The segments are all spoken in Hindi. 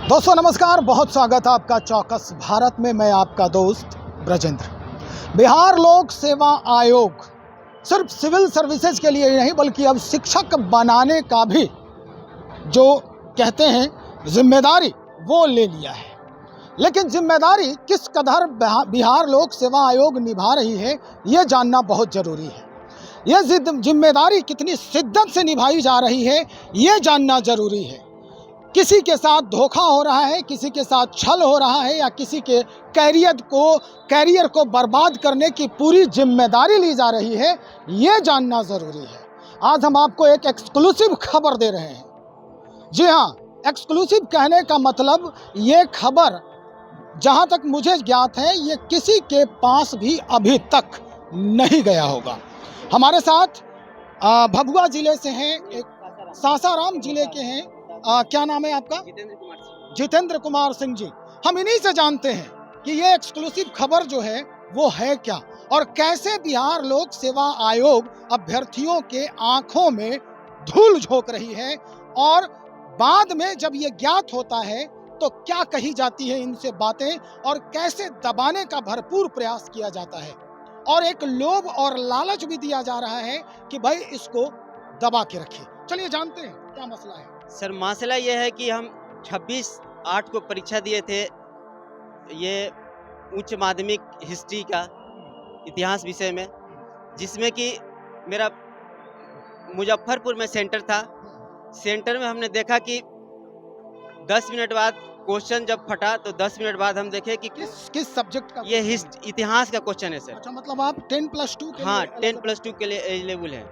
दोस्तों नमस्कार, बहुत स्वागत है आपका चौकस भारत में। मैं आपका दोस्त ब्रजेंद्र। बिहार लोक सेवा आयोग सिर्फ सिविल सर्विसेज के लिए ही नहीं बल्कि अब शिक्षक बनाने का भी जो कहते हैं जिम्मेदारी वो ले लिया है। लेकिन जिम्मेदारी किस कदर बिहार लोक सेवा आयोग निभा रही है ये जानना बहुत ज़रूरी है। ये जिम्मेदारी कितनी शिद्दत से निभाई जा रही है ये जानना ज़रूरी है। किसी के साथ धोखा हो रहा है, किसी के साथ छल हो रहा है या किसी के कैरियर को बर्बाद करने की पूरी जिम्मेदारी ली जा रही है, ये जानना ज़रूरी है। आज हम आपको एक एक्सक्लूसिव खबर दे रहे हैं। जी हाँ, एक्सक्लूसिव कहने का मतलब ये खबर जहाँ तक मुझे ज्ञात है ये किसी के पास भी अभी तक नहीं गया होगा। हमारे साथ भभुआ जिले से हैं, एक सासाराम जिले के हैं। क्या नाम है आपका? जितेंद्र कुमार सिंह जी। हम इन्हीं से जानते हैं कि ये एक्सक्लूसिव खबर जो है वो है क्या और कैसे बिहार लोक सेवा आयोग अभ्यर्थियों के आंखों में धूल झोंक रही है और बाद में जब ये ज्ञात होता है तो क्या कही जाती है इनसे बातें और कैसे दबाने का भरपूर प्रयास किया जाता है और एक लोभ और लालच भी दिया जा रहा है कि भाई इसको दबा के रखिए। चलिए जानते हैं क्या मसला है। सर, मसला ये है कि हम 26/8 को परीक्षा दिए थे, ये उच्च माध्यमिक हिस्ट्री का इतिहास विषय में, जिसमें कि मेरा मुजफ्फरपुर में सेंटर था। सेंटर में हमने देखा कि 10 मिनट बाद क्वेश्चन जब फटा तो 10 मिनट बाद हम देखे कि किस सब्जेक्ट का? ये इतिहास का क्वेश्चन है सर। अच्छा, मतलब आप 10+2 के हाँ, लिए 10+2 के लिए एलिजिबल है।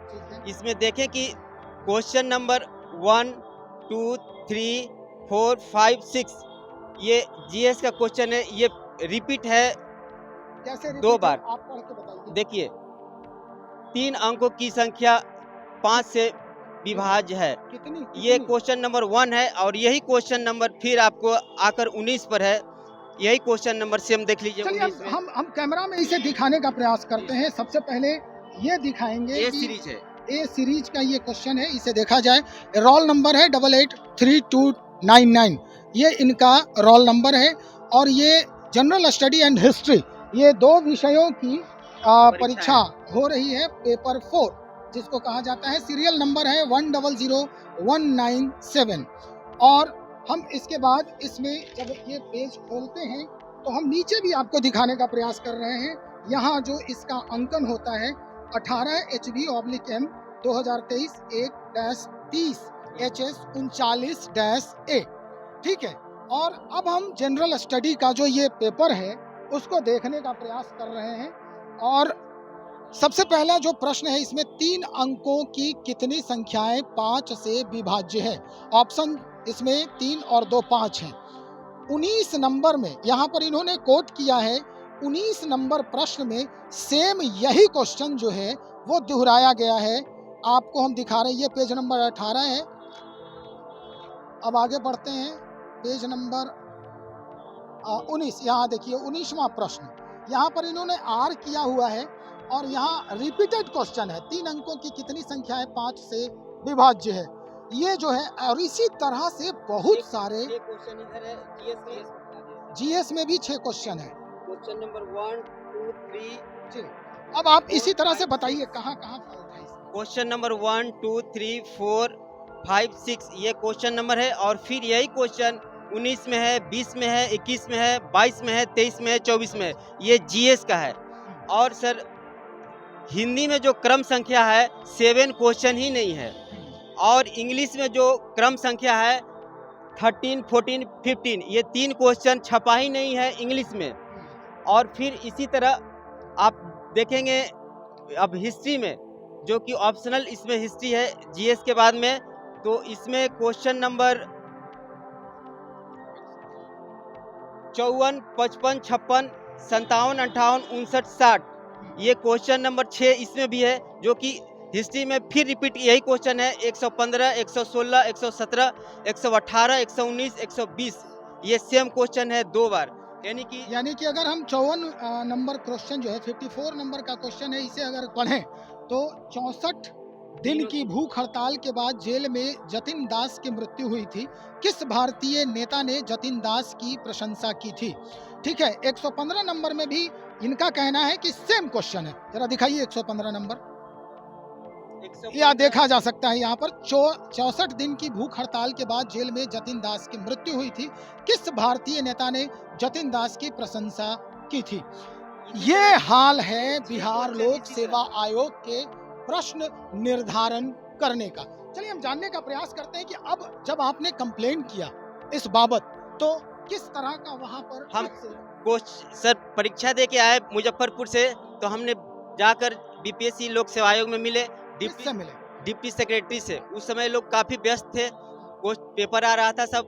इसमें देखें कि क्वेश्चन नंबर 1, 2, 3, 4, 5, 6 ये जीएस का क्वेश्चन है। ये रिपीट है कैसे 2 बार। आप पढ़ के बताइए। देखिए, 3 अंकों की संख्या 5 से विभाज्य है। कितनी? ये क्वेश्चन नंबर 1 है और यही क्वेश्चन नंबर फिर आपको आकर 19 पर है। यही क्वेश्चन नंबर सेम देख लीजिए। हम कैमरा में इसे दिखाने का प्रयास करते हैं। सबसे पहले ये दिखाएंगे ए कि सीरीज है। ए सीरीज का ये क्वेश्चन है, इसे देखा जाए। रोल नंबर है 883299। ये इनका रोल नंबर है और ये जनरल स्टडी एंड हिस्ट्री, ये 2 विषयों की परीक्षा हो रही है। पेपर 4 जिसको कहा जाता है, सीरियल नंबर है 100197। और हम इसके बाद इसमें जब ये पेज खोलते हैं तो हम नीचे भी आपको दिखाने का प्रयास कर रहे हैं। यहाँ जो इसका अंकन होता है 18 HB/M 2023 1-30 HS 39-A, ठीक है। और अब हम जनरल स्टडी का जो ये पेपर है उसको देखने का प्रयास कर रहे हैं। और सबसे पहला जो प्रश्न है, इसमें 3 अंकों की कितनी संख्याएं 5 से विभाज्य है? ऑप्शन इसमें 3 और 2 5 हैं। 19 नंबर में यहाँ पर इन्होंने कोट किया है। 19 नंबर प्रश्न में सेम यही क्वेश्चन जो है वो दोहराया गया है। आपको हम दिखा रहे हैं, ये पेज नंबर 18 है। अब आगे बढ़ते हैं, पेज नंबर 19। यहाँ देखिए 19वां प्रश्न, यहाँ पर इन्होंने आर किया हुआ है और यहाँ रिपीटेड क्वेश्चन है। 3 अंकों की कितनी संख्या है 5 से विभाज्य है, ये जो है। और इसी तरह से बहुत सारे क्वेश्चन इधर है। जीएस में भी 6 क्वेश्चन है। क्वेश्चन नंबर 1, 2, 3 जी, अब आप इसी तरह से बताइए कहाँ फॉल्ट है। क्वेश्चन नंबर 1, 2, 3, 4, 5, 6 ये क्वेश्चन नंबर है। और फिर यही क्वेश्चन 19 में है, 20 में है, 21 में है, 22 में है, 23 में है, 24 में है। ये जीएस का है। और सर, हिंदी में जो क्रम संख्या है 7 क्वेश्चन ही नहीं है। और इंग्लिश में जो क्रम संख्या है 13, 14, 15 ये 3 क्वेश्चन छपा ही नहीं है इंग्लिश में। और फिर इसी तरह आप देखेंगे अब हिस्ट्री में, जो कि ऑप्शनल इसमें हिस्ट्री है जीएस के बाद में, तो इसमें क्वेश्चन नंबर 54, 55, 56, 57, 58, 59, 60 ये क्वेश्चन नंबर 6 इसमें भी है, जो कि हिस्ट्री में फिर रिपीट यही क्वेश्चन है। 115, 116, 117, 118, 119, 120 ये सेम क्वेश्चन है 2 बार। यानी कि अगर हम 54 नंबर क्वेश्चन जो है 54 नंबर का क्वेश्चन है, इसे अगर पढ़ें तो 64 दिन की भूख हड़ताल के बाद जेल में जतिन दास की मृत्यु हुई थी, किस भारतीय नेता ने जतिन दास की प्रशंसा की थी? ठीक है, 115 नंबर में भी इनका कहना है कि सेम क्वेश्चन है। जरा दिखाइए 115 नंबर। या देखा जा सकता है यहाँ पर 64 दिन की भूख हड़ताल के बाद जेल में जतिन दास की मृत्यु हुई थी, किस भारतीय नेता ने जतिन दास की प्रशंसा की थी? ये हाल है बिहार लोक सेवा आयोग के प्रश्न निर्धारण करने का। चलिए हम जानने का प्रयास करते हैं कि अब जब आपने कंप्लेंट किया इस बाबत, तो किस तरह का वहां पर हम सर परीक्षा दे के आए मुजफ्फरपुर से, तो हमने जाकर बीपीएससी लोक सेवा आयोग में मिले, किससे मिले? डिप्टी सेक्रेटरी से। उस समय लोग काफी व्यस्त थे, कुछ पेपर आ रहा था सब,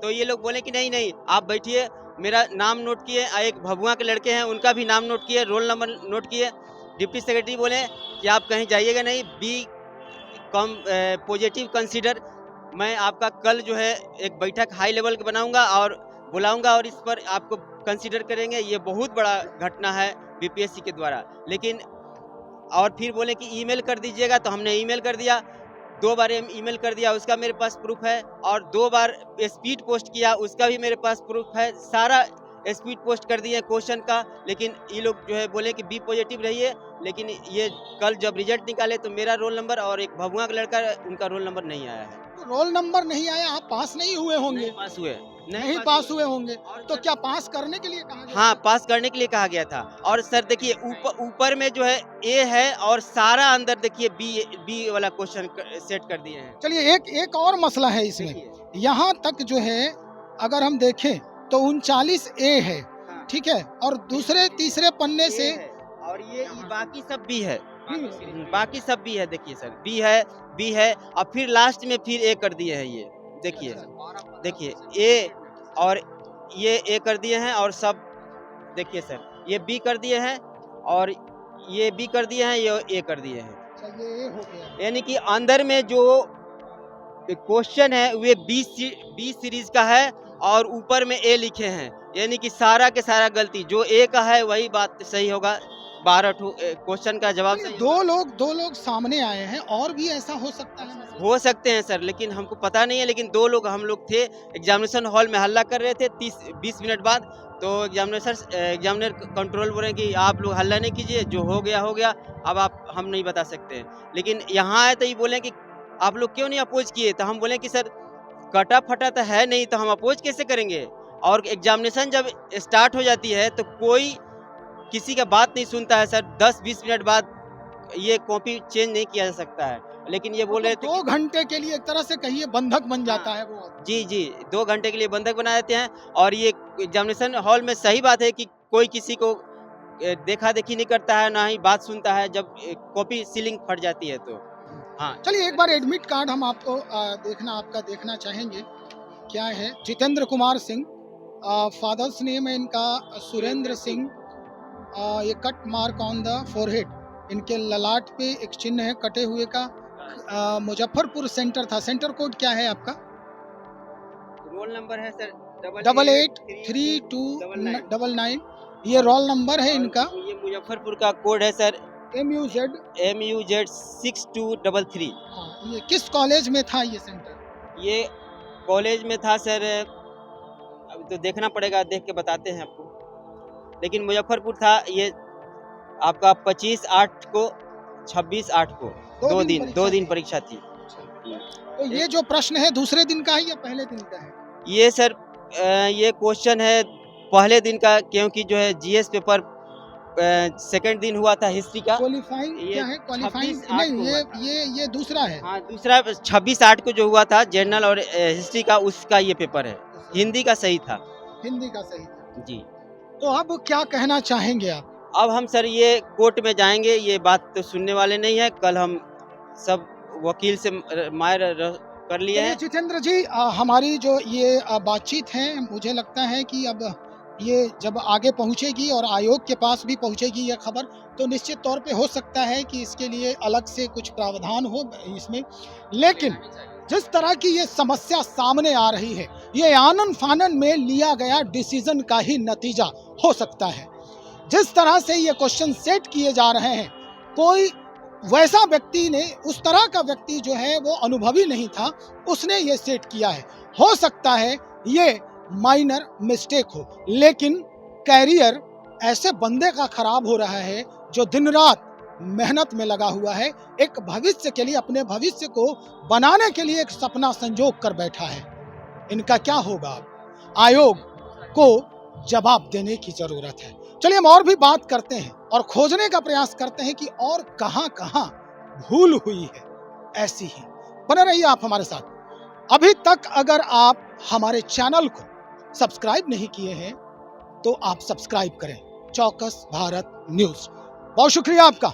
तो ये लोग बोले कि नहीं नहीं आप बैठिए, मेरा नाम नोट किए, एक भभुआ के लड़के हैं उनका भी नाम नोट किए, रोल नंबर नोट किए। डिप्टी सेक्रेटरी बोले कि आप कहीं जाइएगा नहीं, बी कम पॉजिटिव कंसीडर, मैं आपका कल जो है एक बैठक हाई लेवल की बनाऊंगा और बुलाऊंगा और इस पर आपको कंसीडर करेंगे। ये बहुत बड़ा घटना है बीपीएससी के द्वारा। लेकिन और फिर बोले कि ईमेल कर दीजिएगा, तो हमने ईमेल कर दिया, 2 बार ईमेल कर दिया, उसका मेरे पास प्रूफ है, और 2 बार स्पीड पोस्ट किया, उसका भी मेरे पास प्रूफ है, सारा स्पीड पोस्ट कर दिए क्वेश्चन का। लेकिन ये लोग जो है बोले कि बी पॉजिटिव रहिए, लेकिन ये कल जब रिजल्ट निकाले तो मेरा रोल नंबर और एक भभुआ का लड़का उनका रोल नंबर नहीं आया है। तो रोल नंबर नहीं आया, आप पास नहीं हुए होंगे? नहीं पास हुए, नहीं पास हुए होंगे, तो क्या पास करने के लिए कहा गया? हाँ, पास करने के लिए कहा गया था। और सर देखिए ऊपर में जो है ए है और सारा अंदर देखिए बी वाला क्वेश्चन सेट कर दिए हैं। चलिए एक और मसला है इसमें, यहाँ तक जो है अगर हम देखें तो 39 ए है, हाँ। ठीक है, और दूसरे तीसरे पन्ने से और ये बाकी सब बी है, बाकी सब बी है। देखिए सर बी है और फिर लास्ट में फिर ए कर दिए हैं। ये देखिए ए और ये ए कर दिए हैं, और सब देखिए सर ये बी कर दिए हैं और ये बी कर दिए हैं, ये ए कर दिए हैं। अच्छा, ये हो गया। यानी कि अंदर में जो क्वेश्चन है वे बी सीरीज का है और ऊपर में ए लिखे हैं, यानी कि सारा के सारा गलती। जो ए का है वही बात सही होगा, 12 क्वेश्चन का जवाब सही। दो लोग सामने आए हैं, और भी ऐसा हो सकता है? हो सकते हैं सर, लेकिन हमको पता नहीं है। लेकिन 2 लोग हम लोग थे, एग्जामिनेशन हॉल में हल्ला कर रहे थे 30-20 मिनट बाद, तो एग्जामिनर कंट्रोल बोल रहे हैं कि आप लोग हल्ला नहीं कीजिए, जो हो गया, अब हम नहीं बता सकते हैं। लेकिन यहाँ आए तो ये बोले कि आप लोग क्यों नहीं अपोज किए, तो हम बोले कि सर कटा फटा तो है नहीं, तो हम अपोज कैसे करेंगे। और एग्जामिनेशन जब स्टार्ट हो जाती है तो कोई किसी का बात नहीं सुनता है सर। 10-20 मिनट बाद ये कॉपी चेंज नहीं किया जा सकता है। लेकिन ये बोल रहे थे 2 घंटे के लिए एक तरह से कहिए बंधक बन जाता है वो। जी 2 घंटे के लिए बंधक बना देते हैं। और ये एग्जामिनेशन हॉल में सही बात है कि कोई किसी को देखा देखी नहीं करता है, ना ही बात सुनता है जब कॉपी सीलिंग फट जाती है। तो हाँ, चलिए एक बार एडमिट कार्ड हम आपको देखना चाहेंगे। क्या है? जितेंद्र कुमार सिंह, फादर्स नेम है इनका सुरेंद्र सिंह। ये cut mark on the forehead, इनके ललाट पे एक चिन्ह है कटे हुए का। मुजफ्फरपुर सेंटर था। सेंटर कोड क्या है आपका? रोल नंबर है सर 883299। ये रोल नंबर है इनका। ये मुजफ्फरपुर का कोड है सर MUZ 6233। हाँ, ये किस कॉलेज में था ये सेंटर? ये कॉलेज में था सर, अभी तो देखना पड़ेगा, देख के बताते हैं आपको। लेकिन मुजफ्फरपुर था ये आपका 25/8 को 26/8 को 2 दिन परीक्षा थी। तो ये जो प्रश्न है दूसरे दिन का है या पहले दिन का है? ये सर ये क्वेश्चन है पहले दिन का, क्योंकि जो है जीएस पेपर सेकंड दिन हुआ था हिस्ट्री का। क्वालिफाइंग क्या है? क्वालिफाइंग नहीं, ये दूसरा है। हाँ, दूसरा 26/8 को जो हुआ था जनरल और हिस्ट्री का, उसका ये पेपर है। हिंदी का सही था। हिंदी का सही था जी। तो अब क्या कहना चाहेंगे आप? अब हम सर ये कोर्ट में जाएंगे, ये बात तो सुनने वाले नहीं है। कल हम सब वकील से मायर कर लिए हैं। जितेंद्र जी, हमारी जो ये बातचीत है, मुझे लगता है कि अब ये जब आगे पहुंचेगी और आयोग के पास भी पहुंचेगी ये खबर, तो निश्चित तौर पे हो सकता है कि इसके लिए अलग से कुछ प्रावधान हो इसमें। लेकिन जिस तरह की ये समस्या सामने आ रही है, ये आनन फानन में लिया गया डिसीजन का ही नतीजा हो सकता है। जिस तरह से ये क्वेश्चन सेट किए जा रहे हैं, कोई वैसा व्यक्ति ने, उस तरह का व्यक्ति जो है वो अनुभवी नहीं था, उसने ये सेट किया है। हो सकता है ये माइनर मिस्टेक हो, लेकिन कैरियर ऐसे बंदे का खराब हो रहा है जो दिन रात मेहनत में लगा हुआ है, एक भविष्य के लिए, अपने भविष्य को बनाने के लिए एक सपना संजोग कर बैठा है। इनका क्या होगा? आयोग को जवाब देने की जरूरत है। चलिए हम और भी बात करते हैं और खोजने का प्रयास करते हैं कि और कहां कहां भूल हुई है ऐसी ही। बने रहिए आप हमारे साथ। अभी तक अगर आप हमारे चैनल को सब्सक्राइब नहीं किए हैं तो आप सब्सक्राइब करें, चौकस भारत न्यूज। बहुत शुक्रिया आपका।